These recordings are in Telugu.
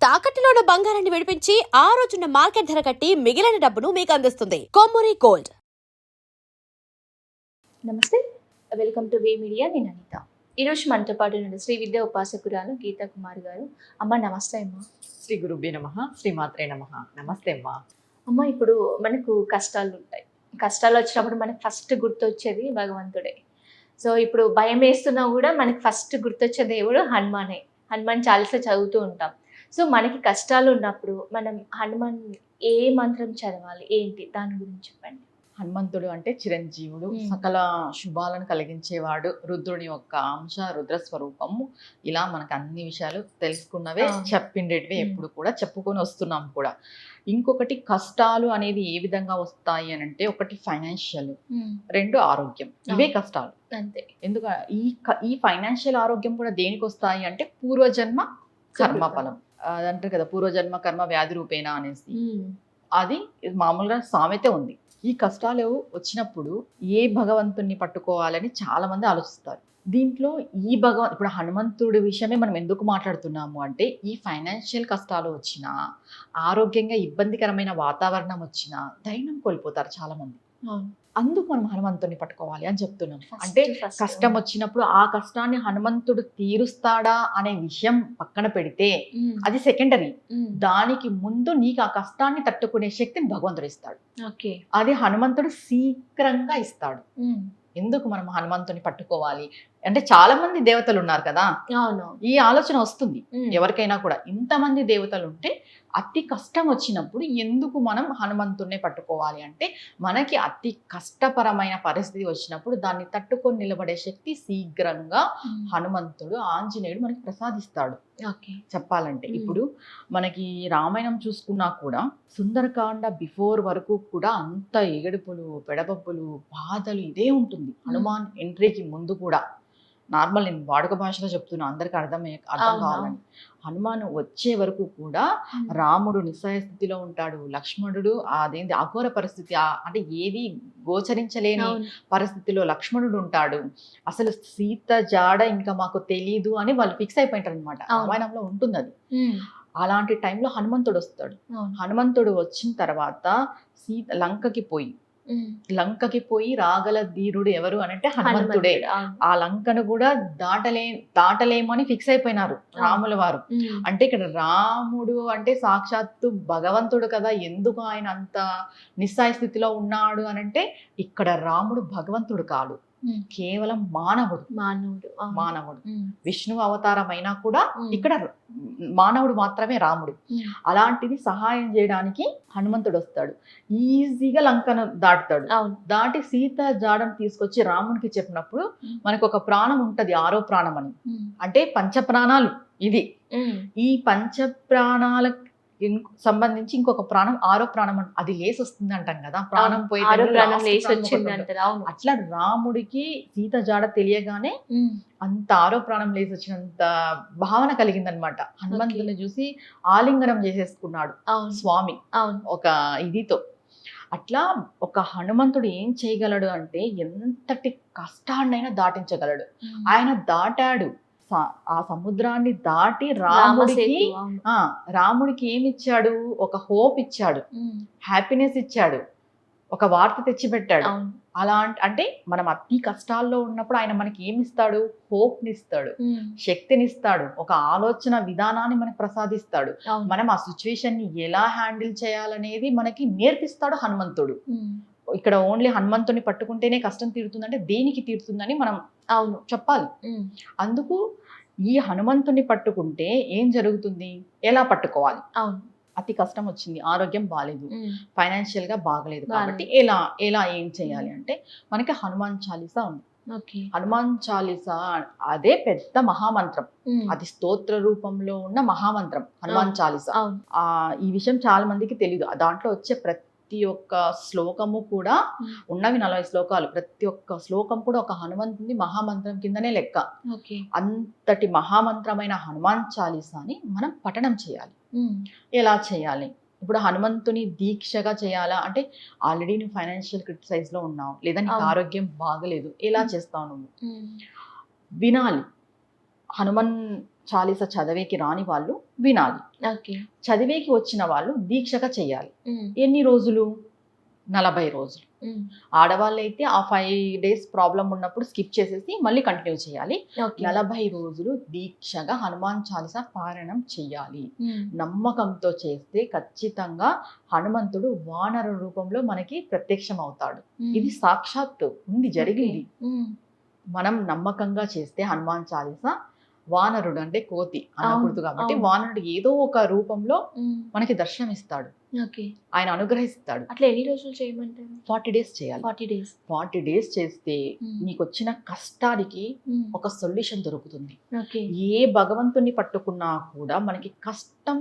తాకట్టులో ఉన్న బంగారాన్ని విడిపించి ఆ రోజున్న మార్కెట్ ధర కట్టి మిగిలిన డబ్బును మీకు అందిస్తుంది కొమ్మూరి గోల్డ్. నమస్తే, వెల్కమ్ టు వే మీడియా. నేను అనిత. ఈరోజు మనతో పాటు నుండి శ్రీ విద్యా ఉపాసకురాలు గీతా కుమార్ గారు. అమ్మ నమస్తే. అమ్మ శ్రీ గురుభ్యో నమః, శ్రీమాత్రే నమః. నమస్తే అమ్మా. అమ్మ, ఇప్పుడు మనకు కష్టాలు ఉంటాయి. కష్టాలు వచ్చినప్పుడు మనకు ఫస్ట్ గుర్తొచ్చేది భగవంతుడే. సో ఇప్పుడు భయం వేస్తున్నా కూడా మనకి ఫస్ట్ గుర్తొచ్చే దేవుడు హనుమానే. హనుమాన్ చాలీసా చదువుతూ ఉంటాం. సో మనకి కష్టాలు ఉన్నప్పుడు మనం హనుమాన్ ఏ మంత్రం చదవాలి, ఏంటి దాని గురించి చెప్పండి. హనుమంతుడు అంటే చిరంజీవుడు, సకల శుభాలను కలిగించేవాడు, రుద్రుని యొక్క అంశ, రుద్ర స్వరూపము. ఇలా మనకు అన్ని విషయాలు తెలుసుకున్నవే, చెప్పిండేటివే ఎప్పుడు కూడా చెప్పుకొని వస్తున్నాం కూడా. ఇంకొకటి కష్టాలు అనేది ఏ విధంగా వస్తాయి అని అంటే, ఒకటి ఫైనాన్షియల్, రెండు ఆరోగ్యం. ఇవే కష్టాలు అంతే. ఈ ఫైనాన్షియల్ ఆరోగ్యం కూడా దేనికి వస్తాయి అంటే పూర్వజన్మ కర్మఫలం. అదంటారు కదా, పూర్వజన్మ కర్మ వ్యాధి రూపేనా అనేసి. అది మామూలుగా సామెత ఉంది. ఈ కష్టాలు వచ్చినప్పుడు ఏ భగవంతుణ్ణి పట్టుకోవాలని చాలా మంది ఆలోచిస్తారు. దీంట్లో ఇప్పుడు హనుమంతుడి విషయమే మనం ఎందుకు మాట్లాడుతున్నాము అంటే, ఈ ఫైనాన్షియల్ కష్టాలు వచ్చినా, ఆరోగ్యంగా ఇబ్బందికరమైన వాతావరణం వచ్చినా ధైర్యం కోల్పోతారు చాలా మంది. అందుకు మనం హనుమంతుడిని పట్టుకోవాలి అని చెప్తున్నాం. అంటే కష్టం వచ్చినప్పుడు ఆ కష్టాన్ని హనుమంతుడు తీరుస్తాడా అనే విషయం పక్కన పెడితే అది సెకండరీ. దానికి ముందు నీకు ఆ కష్టాన్ని తట్టుకునే శక్తిని భగవంతుడు ఇస్తాడు. అది హనుమంతుడు శీఘ్రంగా ఇస్తాడు. ఎందుకు మనం హనుమంతుని పట్టుకోవాలి అంటే, చాలా మంది దేవతలు ఉన్నారు కదా, ఈ ఆలోచన వస్తుంది ఎవరికైనా కూడా. ఇంతమంది దేవతలు ఉంటే అతి కష్టం వచ్చినప్పుడు ఎందుకు మనం హనుమంతుడినే పట్టుకోవాలి అంటే, మనకి అతి కష్టపరమైన పరిస్థితి వచ్చినప్పుడు దాన్ని తట్టుకొని నిలబడే శక్తి శీఘ్రంగా హనుమంతుడు, ఆంజనేయుడు మనకి ప్రసాదిస్తాడు. చెప్పాలంటే ఇప్పుడు మనకి రామాయణం చూసుకున్నా కూడా సుందరకాండ బిఫోర్ వరకు కూడా అంత ఏడుపులు, పెడపప్పులు, బాధలు ఇదే ఉంటుంది. హనుమాన్ ఎంట్రీకి ముందు కూడా నార్మల్, నేను వాడుక భాషలో చెప్తున్నా అందరికి అర్థం కావాలని. హనుమాన్ వచ్చే వరకు కూడా రాముడు నిస్సహాయ స్థితిలో ఉంటాడు, లక్ష్మణుడు అదేంటి అఘోర పరిస్థితి, అంటే ఏది గోచరించలేని పరిస్థితిలో లక్ష్మణుడు ఉంటాడు. అసలు సీత జాడ ఇంకా మాకు తెలీదు అని వాళ్ళు ఫిక్స్ అయిపోయింటారు అనమాట. రామాయణంలో ఉంటుంది అది. అలాంటి టైంలో హనుమంతుడు వస్తాడు. హనుమంతుడు వచ్చిన తర్వాత లంకకి పోయి రాగల ధీరుడు ఎవరు అని అంటే హనుమంతుడే. ఆ లంకను కూడా దాటలేమని ఫిక్స్ అయిపోయినారు రాముల వారు. అంటే ఇక్కడ రాముడు అంటే సాక్షాత్తు భగవంతుడు కదా, ఎందుకు ఆయన అంత నిస్సాయ స్థితిలో ఉన్నాడు అని అంటే, ఇక్కడ రాముడు భగవంతుడు కాదు, కేవలం మానవుడు. విష్ణు అవతారం అయినా కూడా ఇక్కడ మానవుడు మాత్రమే రాముడు. అలాంటిది సహాయం చేయడానికి హనుమంతుడు వస్తాడు. ఈజీగా లంకను దాటుతాడు. దాటి సీత జాడను తీసుకొచ్చి రామునికి చెప్పినప్పుడు మనకు ఒక ప్రాణం ఉంటది, 6వ ప్రాణం అని. అంటే పంచప్రాణాలు ఇది. ఈ పంచప్రాణాలకు సంబంధించి ఇంకొక ప్రాణం, 6వ ప్రాణం, అది లేసి వస్తుంది అంటాం కదా, ప్రాణం పోయి. అట్లా రాముడికి సీత జాడ తెలియగానే అంత 6వ ప్రాణం లేసి వచ్చినంత భావన కలిగిందనమాట. హనుమంతుని చూసి ఆలింగనం చేసేసుకున్నాడు స్వామి ఒక ఇదితో. అట్లా ఒక హనుమంతుడు ఏం చేయగలడు అంటే, ఎంతటి కష్టాన్నైనా దాటించగలడు. ఆయన దాటాడు ఆ సముద్రాన్ని దాటి. రాముడికి ఏమి ఇచ్చాడు? ఒక హోప్ ఇచ్చాడు, హ్యాపీనెస్ ఇచ్చాడు, ఒక వార్త తెచ్చిపెట్టాడు. అంటే మనం అతి కష్టాల్లో ఉన్నప్పుడు ఆయన మనకి ఏమిస్తాడు? హోప్ని ఇస్తాడు, శక్తినిస్తాడు, ఒక ఆలోచన విధానాన్ని మనకు ప్రసాదిస్తాడు. మనం ఆ సిచ్యువేషన్ ని ఎలా హ్యాండిల్ చేయాలనేది మనకి నేర్పిస్తాడు హనుమంతుడు. ఇక్కడ ఓన్లీ హనుమంతుని పట్టుకుంటేనే కష్టం తీరుతుందంటే దేనికి తీరుతుందని మనం చెప్పాలి. అందుకు ఈ హనుమంతుని పట్టుకుంటే ఏం జరుగుతుంది, ఎలా పట్టుకోవాలి? అతి కష్టం వచ్చింది, ఆరోగ్యం బాగాలేదు, ఫైనాన్షియల్ గా బాగలేదు, కాబట్టి ఎలా ఏం చేయాలి అంటే, మనకి హనుమాన్ చాలీసా ఉంది. హనుమాన్ చాలీసా అదే పెద్ద మహామంత్రం. అది స్తోత్ర రూపంలో ఉన్న మహామంత్రం హనుమాన్ చాలీసా. ఈ విషయం చాలా మందికి తెలియదు. దాంట్లో వచ్చే ప్రతి ఒక్క శ్లోకము కూడా, ఉన్నవి 40 శ్లోకాలు, ప్రతి ఒక్క శ్లోకం కూడా ఒక హనుమంతుని మహామంత్రం కిందనే లెక్క. అంతటి మహామంత్రమైన హనుమాన్ చాలీసాని మనం పఠనం చేయాలి. ఎలా చేయాలి? ఇప్పుడు హనుమంతుని దీక్షగా చేయాలా అంటే, ఆల్రెడీ నువ్వు ఫైనాన్షియల్ క్రిటిసైజ్ లో ఉన్నావు, లేదా నీకు ఆరోగ్యం బాగలేదు, ఎలా చేస్తావు నువ్వు? వినాలి. చాలీస చదివేకి రాని వాళ్ళు వినాలి. ఓకే. చదివేకి వచ్చిన వాళ్ళు దీక్షగా చేయాలి. ఎన్ని రోజులు? 40 రోజులు. ఆడవాళ్ళైతే ఆ 5 days ప్రాబ్లం ఉన్నప్పుడు స్కిప్ చేసేసి మళ్ళీ కంటిన్యూ చేయాలి. ఓకే. 40 రోజులు దీక్షగా హనుమాన్ చాలీస పారాయణం చెయ్యాలి. నమ్మకంతో చేస్తే ఖచ్చితంగా హనుమంతుడు వానర రూపంలో మనకి ప్రత్యక్షం అవుతాడు. ఇది సాక్షాత్తు ఉంది, జరిగింది. మనం నమ్మకంగా చేస్తే హనుమాన్ చాలీస, వానరుడు అంటే కోతి అనకూడదు కాబట్టి అవును. వానరుడు ఏదో ఒక రూపంలో మనకి దర్శనం ఇస్తాడు, ఓకే. ఆయన అనుగ్రహిస్తాడు. అట్లా ఎన్ని రోజులు చేయమంటారు? 40 days చేయాలి. 40 days. 40 days చేస్తే నీకు వచ్చిన కష్టానికి ఒక సొల్యూషన్ దొరుకుతుంది. ఓకే. ఏ భగవంతుని పట్టుకున్నా కూడా మనకి కష్టం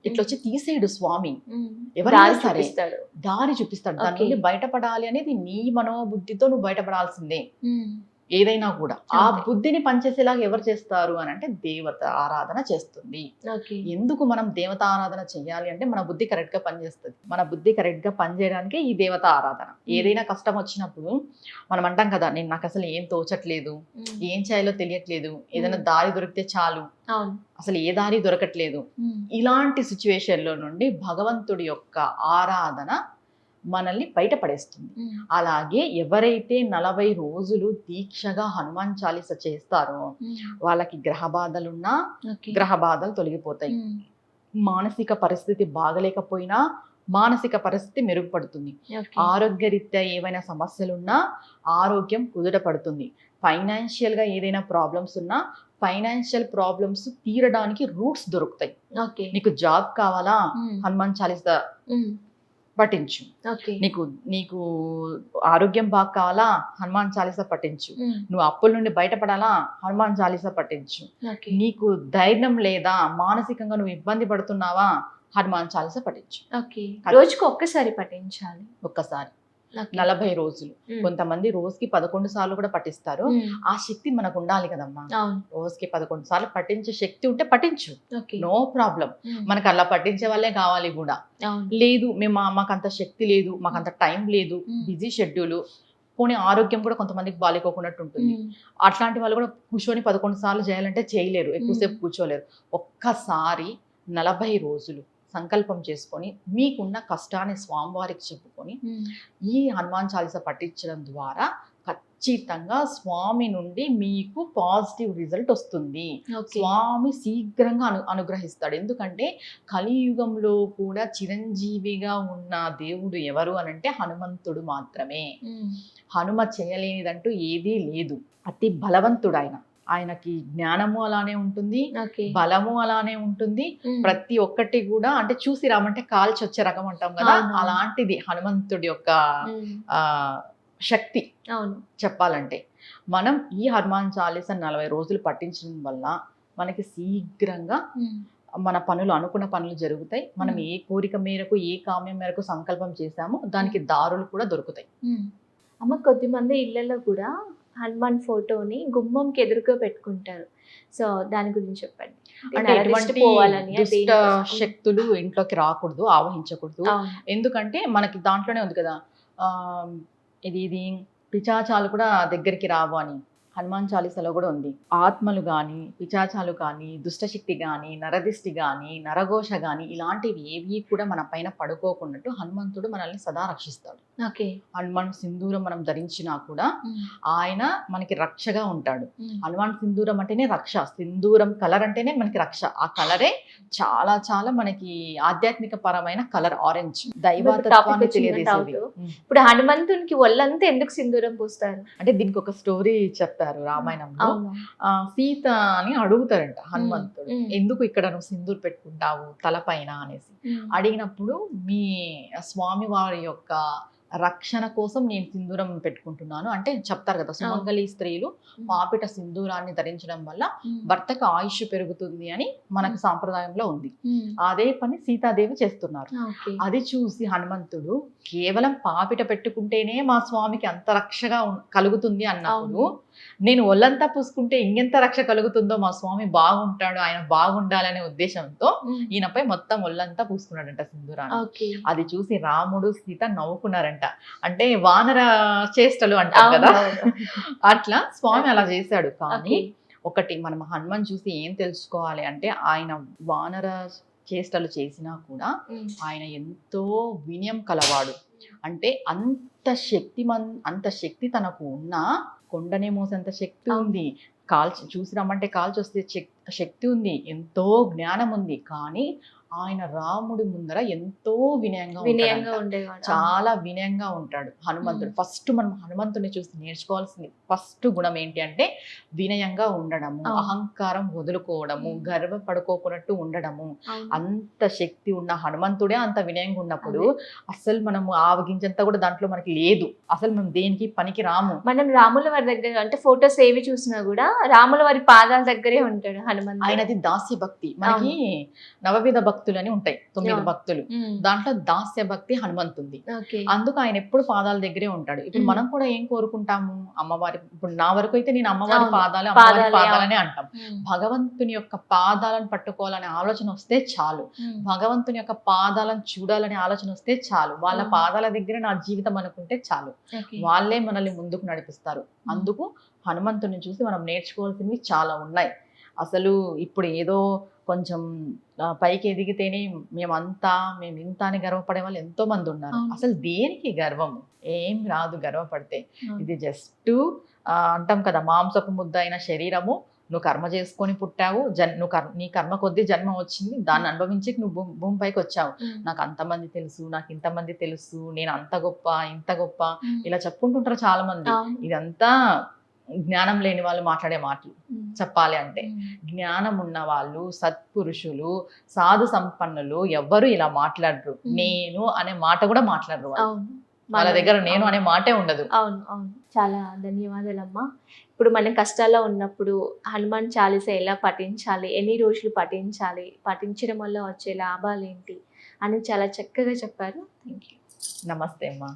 ఇట్లా వచ్చి తీసేయడు స్వామి. ఎవరైనా దారి సరే చూపిస్తాడు. దారి చూపిస్తాడు. దాని Okay. నుండి బయటపడాలి అనేది నీ మనోబుద్ధితో నువ్వు బయటపడాల్సిందే. ఏదైనా కూడా ఆ అంతే. బుద్ధిని పనిచేసేలాగా ఎవరు చేస్తారు అని అంటే దేవత ఆరాధన చేస్తుంది. ఓకే. ఎందుకు మనం దేవత ఆరాధన చేయాలి అంటే మన బుద్ధి కరెక్ట్ గా పనిచేస్తుంది. మన బుద్ధి కరెక్ట్ గా పనిచేయడానికి ఈ దేవత ఆరాధన. ఏదైనా కష్టం వచ్చినప్పుడు మనం అంటాం కదా, నేను నాకు అసలు ఏం తోచట్లేదు, ఏం చేయాలో తెలియట్లేదు, ఏదైనా దారి దొరికితే చాలు, అవును. అసలు ఏ దారి దొరకట్లేదు. ఇలాంటి సిచ్యువేషన్ లో నుండి భగవంతుడి యొక్క ఆరాధన మనల్ని బయటపడేస్తుంది. అలాగే ఎవరైతే 40 రోజులు దీక్షగా హనుమాన్ చాలీస చేస్తారో వాళ్ళకి గ్రహ బాధలున్నా ఓకే. గ్రహ బాధలు తొలగిపోతాయి. మానసిక పరిస్థితి బాగలేకపోయినా మానసిక పరిస్థితి మెరుగుపడుతుంది. ఓకే. ఆరోగ్యరీత్యా ఏవైనా సమస్యలున్నా ఆరోగ్యం కుదుటపడుతుంది. ఫైనాన్షియల్ గా ఏదైనా ప్రాబ్లమ్స్ ఉన్నా ఫైనాన్షియల్ ప్రాబ్లమ్స్ తీరడానికి రూట్స్ దొరుకుతాయి. ఓకే. నీకు జాబ్ కావాలా, హనుమాన్ చాలీస పఠించు. ఓకే. నీకు ఆరోగ్యం బాగా కావాలా, హనుమాన్ చాలీస పఠించు. నువ్వు అప్పుల నుండి బయటపడాలా, హనుమాన్ చాలీస పఠించు. ఓకే. నీకు ధైర్యం లేదా, మానసికంగా నువ్వు ఇబ్బంది పడుతున్నావా, హనుమాన్ చాలీస పఠించు. ఓకే. రోజుకు ఒక్కసారి పఠించాలి. ఒక్కసారి ఓకే. 40 రోజులు. కొంతమంది రోజుకి 11 సార్లు కూడా పఠిస్తారు. ఆ శక్తి మనకు ఉండాలి కదమ్మా. అవును. రోజుకి 11 సార్లు పఠించే శక్తి ఉంటే పఠించు, ఓకే. No problem. మనకు అలా పఠించే వాళ్ళే కావాలి కూడా. అవును. లేదు మాకు అంత శక్తి లేదు, మాకు అంత టైం లేదు, బిజీ షెడ్యూల్, పోనీ ఆరోగ్యం కూడా కొంతమందికి బాలేకోకున్నట్టు ఉంటుంది. అట్లాంటి వాళ్ళు కూడా కూర్చొని 11 సార్లు చేయాలంటే చేయలేరు, ఎక్కువసేపు కూర్చోలేరు. ఒక్కసారి 40 రోజులు సంకల్పం చేసుకొని మీకున్న కష్టాన్ని స్వామివారికి చెప్పుకొని ఈ హనుమాన్ చాలీస పఠించడం ద్వారా ఖచ్చితంగా స్వామి నుండి మీకు పాజిటివ్ రిజల్ట్ వస్తుంది. ఓకే. స్వామి శీఘ్రంగా అనుగ్రహిస్తాడు. ఎందుకంటే కలియుగంలో కూడా చిరంజీవిగా ఉన్న దేవుడు ఎవరు అనంటే హనుమంతుడు మాత్రమే. హనుమ చేయలేనిదంటూ ఏదీ లేదు. అతి బలవంతుడు ఆయన. ఆయనకి జ్ఞానము అలానే ఉంటుంది, ఓకే. బలము అలానే ఉంటుంది. ప్రతి ఒక్కటి కూడా అంటే చూసి రామంటే కాల్చి వచ్చే రకం అంటాం కదా, అవును. అలాంటిది హనుమంతుడి యొక్క శక్తి. అవును. చెప్పాలంటే మనం ఈ హనుమాన్ చాలీస 40 రోజులు పఠించడం వల్ల మనకి శీఘ్రంగా మన పనులు, అనుకున్న పనులు జరుగుతాయి. మనం ఏ కోరిక మేరకు, ఏ కామ్యం మేరకు సంకల్పం చేశామో దానికి దారులు కూడా దొరుకుతాయి. అమ్మ, కొద్దిమంది ఇళ్లలో కూడా హనుమాన్ ఫోటోని గుమ్మంకి ఎదురుగా పెట్టుకుంటారు. సో దాని గురించి చెప్పండి. అంటే ఎటువంటి పోవాలని దుష్ట శక్తులు ఇంట్లోకి రాకూడదు, ఆవహించకూడదు. ఎందుకంటే మనకి దాంట్లోనే ఉంది కదా, ఇది పిచాచాలు కూడా దగ్గరికి రావు అని హనుమాన్ చాలీసలో కూడా ఉంది. ఆత్మలు కానీ, పిచాచాలు కానీ, దుష్టశక్తి కానీ, నరదిష్టి కానీ, నరఘోష కానీ ఇలాంటివి ఏవి కూడా మన పైన పడుకోకున్నట్టు హనుమంతుడు మనల్ని సదా రక్షిస్తాడు. ఓకే. హనుమాన్ సింధూరం మనం ధరించినా కూడా ఆయన మనకి రక్షగా ఉంటాడు. హనుమాన్ సింధూరం అంటేనే రక్ష, సింధూరం కలర్ అంటేనే మనకి రక్ష. ఆ కలరే చాలా చాలా మనకి ఆధ్యాత్మిక పరమైన కలర్, ఆరెంజ్, దైవతత్వాన్ని తెలియజేసేది. ఇప్పుడు హనుమంతునికి ఒళ్ళంతా ఎందుకు సింధూరం పూస్తారు అంటే దీనికి ఒక స్టోరీ చెప్తారు రామాయణంలో. సీత అని అడుగుతారంట హనుమంతుడు, ఎందుకు ఇక్కడ నువ్వు సింధూర్ పెట్టుకుంటావు తలపైన అనేసి. అడిగినప్పుడు మీ స్వామి వారి యొక్క రక్షణ కోసం నేను సింధూరం పెట్టుకుంటున్నాను అంటే చెప్తారు కదా, సుమంగళి స్త్రీలు పాపిట సింధూరాన్ని ధరించడం వల్ల భర్తకు ఆయుష్ పెరుగుతుంది అని మనకు సాంప్రదాయంలో ఉంది. అదే పని సీతాదేవి చేస్తున్నారు. అది చూసి హనుమంతుడు కేవలం పాపిట పెట్టుకుంటేనే మా స్వామికి అంత రక్షగా కలుగుతుంది అన్నప్పుడు నేను ఒళ్ళంతా పూసుకుంటే ఇంకెంత రక్ష కలుగుతుందో, మా స్వామి బాగుంటాడు, ఆయన బాగుండాలనే ఉద్దేశంతో ఈయనపై మొత్తం ఒళ్ళంతా పూసుకున్నాడంట సింధూరాన్ని. అది చూసి రాముడు సీత నవ్వుకున్నారంట. అంటే వానర చేష్టలు అంటారు కదా, అట్లా స్వామి అలా చేశాడు. కానీ ఒకటి మనం హనుమాన్ చూసి ఏం తెలుసుకోవాలి అంటే ఆయన వానర చేష్టలు చేసినా కూడా ఆయన ఎంతో వినయం కలవాడు. అంటే అంత శక్తి తనకు ఉన్నా కొండనే మోసేంత శక్తి ఉంది. చూసి రమ్మంటే కాల్చి వస్తే శక్తి ఉంది, ఎంతో జ్ఞానం ఉంది. కానీ ఆయన రాముడి ముందర ఎంతో వినయంగా ఉండేవాడు. చాలా వినయంగా ఉంటాడు హనుమంతుడు. ఫస్ట్ మనం హనుమంతుడిని చూసి నేర్చుకోవాల్సింది ఫస్ట్ గుణం ఏంటి అంటే వినయంగా ఉండడము, అహంకారం వదులుకోవడము, గర్వపడుకోకున్నట్టు ఉండడము. అంత శక్తి ఉన్న హనుమంతుడే అంత వినయంగా ఉన్నప్పుడు అసలు మనము ఆవగించంతా కూడా దాంట్లో మనకి లేదు. అసలు మనం దేనికి పనికి రాము. మనం రాముల వారి దగ్గర అంటే ఫోటోస్ ఏవి చూసినా కూడా రాముల వారి పాదాల దగ్గరే ఉంటాడు హనుమంతుడు. ఆయనది దాస్య భక్తి. మనకి నవవిధ భక్తులు అని ఉంటాయి, 9 భక్తులు. దాంట్లో దాస్య భక్తి హనుమంతుంది. అందుకు ఆయన ఎప్పుడు పాదాల దగ్గరే ఉంటాడు. ఇప్పుడు మనం కూడా ఏం కోరుకుంటాము, అమ్మవారి, ఇప్పుడు నా వరకు అయితే నేను అమ్మవారి పాదాలనే అంటాం. భగవంతుని యొక్క పాదాలను పట్టుకోవాలనే ఆలోచన వస్తే చాలు, భగవంతుని యొక్క పాదాలను చూడాలనే ఆలోచన వస్తే చాలు, వాళ్ళ పాదాల దగ్గర నా జీవితం అనుకుంటే చాలు, వాళ్ళే మనల్ని ముందుకు నడిపిస్తారు. అందుకు హనుమంతుని చూసి మనం నేర్చుకోవాల్సినవి చాలా ఉన్నాయి. అసలు ఇప్పుడు ఏదో కొంచెం పైకి ఎదిగితేనే మేము ఇంత అని గర్వపడే వాళ్ళు ఎంతో మంది ఉన్నారు. అసలు దేనికి గర్వము? ఏం రాదు గర్వపడితే. ఇది జస్ట్ అంటాం కదా, మాంసపు ముద్ద అయిన శరీరము, నువ్వు కర్మ చేసుకొని పుట్టావు, నీ కర్మ కొద్దీ జన్మ వచ్చింది, దాన్ని అనుభవించి నువ్వు భూమిపైకి వచ్చావు. నాకు అంతమంది తెలుసు, నాకు ఇంతమంది తెలుసు, నేను అంత గొప్ప ఇంత గొప్ప ఇలా చెప్పుకుంటుంటారు చాలా మంది. ఇదంతా జ్ఞానం లేని వాళ్ళు మాట్లాడే మాటలు. చెప్పాలి అంటే జ్ఞానం ఉన్న వాళ్ళు, సత్పురుషులు, సాధు సంపన్నులు ఎవ్వరు ఇలా మాట్లాడరు. నేను అనే మాట కూడా మాట్లాడరు. వాళ్ళ దగ్గర నేను అనే మాటే ఉండదు. అవును అవును, చాలా ధన్యవాదాలమ్మా. ఇప్పుడు మనం కష్టాల్లో ఉన్నప్పుడు హనుమాన్ చాలీస ఎలా పఠించాలి, ఎన్ని రోజులు పఠించాలి, పఠించడం వల్ల వచ్చే లాభాలు ఏంటి అని చాలా చక్కగా చెప్పారు. Thank you. నమస్తే అమ్మా.